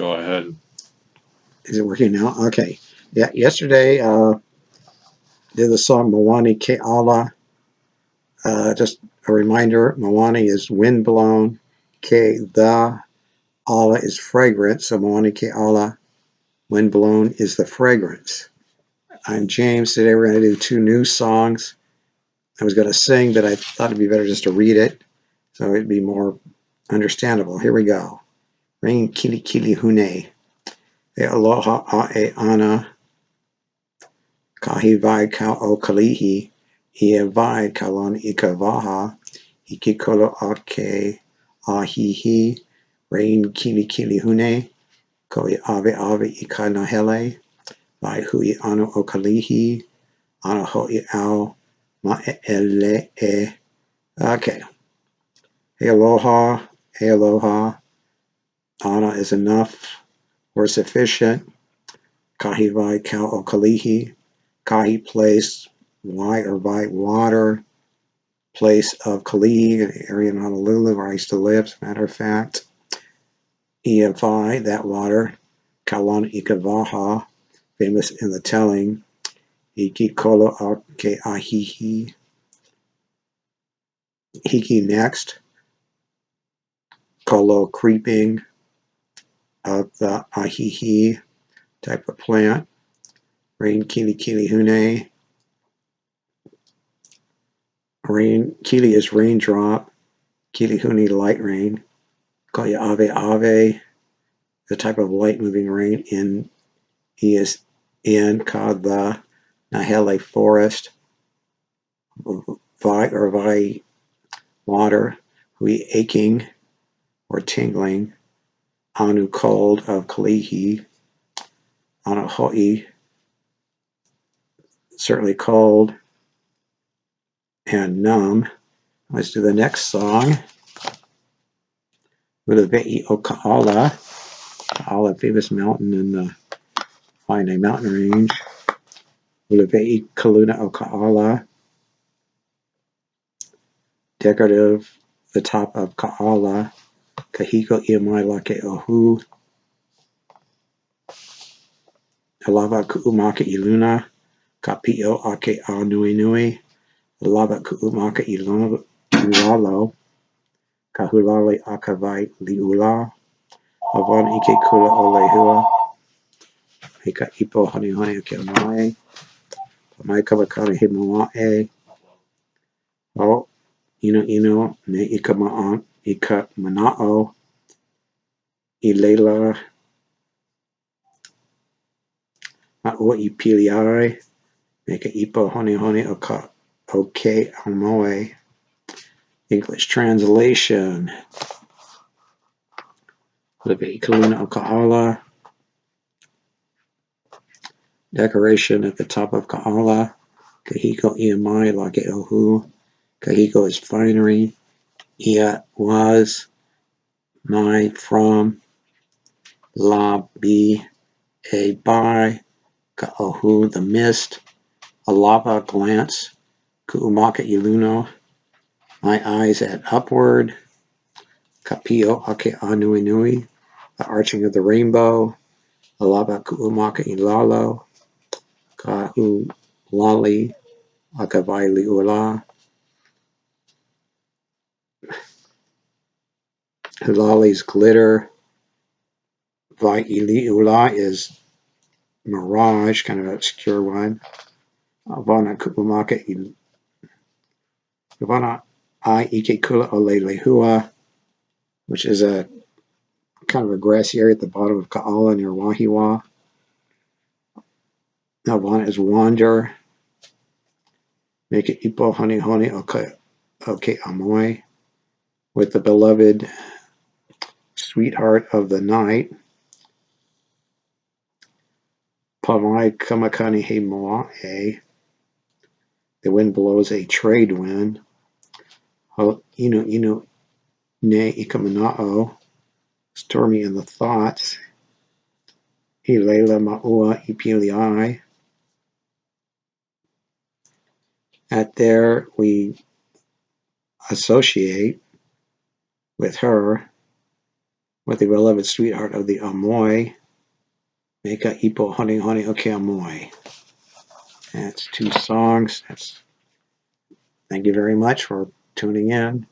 Go ahead. Is it working now? Okay. Yeah, yesterday did the song Mawani Ke Ala. Just a reminder, Mawani is wind blown. Ke the Ala is fragrance. So Mawani Ke Ala, wind blown is the fragrance. I'm James. Today we're going to do two new songs. I was going to sing, but I thought it'd be better just to read it so it'd be more understandable. Here we go. Ring Kili Kilihune. E aloha a e ana. Kahi vai ka o kalihi. Ia vai kalon ika vaha. Iki kolo ake ahihi. Rain Kili Kilihune. Ko I ave ave ika nahele. Vai hui ano o kalihi. Ana hoi au ma ele e. Okay. Hey aloha. Hey aloha. Ana is enough or sufficient. Kahi vai kau o kalihi. Kahi place, why or by water. Place of Kili, an area in Honolulu where I used to live, as a matter of fact. Ia vai, that water. Kalon ikavaha, famous in the telling. Iki kolo ake ahihi. Hiki next. Kolo creeping of the ahihi type of plant. Rain Kili Kilihune. Rain Kili is raindrop. Kilihune light rain. Koya ave ave, the type of light moving rain. In he is in ka the nahele forest. Vi or vi water. Hui aching or tingling. Anu cold of Kalihi. Ana hoi, certainly cold and numb. Let's do the next song. Uluweh o Ka'ala. Ka'ala, famous mountain in the Waianae mountain range. Uluweh Kaluna o Ka'ala. Decorative, the top of Ka'ala. Kahiko Iamai Lake Ohu. Alava Ku'umaka Iluna. Kapio Ake A Nui Nui. Alava Ku'umaka Ilalo. Kahulali Akavai Liula. Avon Ike Kula Olehua. Hika Ipo Honey Honey Ake Amae. Pamai Kavakana Himawae. O Ino Ino Ne Ika Ma'an Ika Mana'o. Ilela Ma'o Ipiliai. Make a ipo hone hone okay amoe. English translation. Uluweh Kaluna o Ka'ala. Decoration at the top of Ka'ala. Kahiko Iamai Lake Ohu. Kahiko is finery. Ia was. My from. La be. A by. Ka'ohu the mist. Alava glance. Ku'umaka Iluno. My eyes at upward. Kapio Ake Anui Nui. The arching of the rainbow. Alaba Ku'umaka Ilalo. Kahu Lali Akavai Liula. Hulali's glitter. Vai Iliula is mirage, kind of an obscure one. Avana Ku'umaka Ivana I Ike Kula Ole Lehua, which is a kind of a grassy area at the bottom of Ka'ala near Wahiwa. Avana is wander. Make it Ipo Honey Honey okay Amoy, with the beloved sweetheart of the night. Pamai Kamakani He Moa'e. The wind blows a trade wind. Inu Inu Ne Ikamana'o. Stormy in the thoughts. Hilela Ma'ua Ipiliai. At there we associate with her, with the beloved sweetheart of the Amoy, Meka Ipo Honey Honey Oke Amoy. That's 2 songs. Thank you very much for tuning in.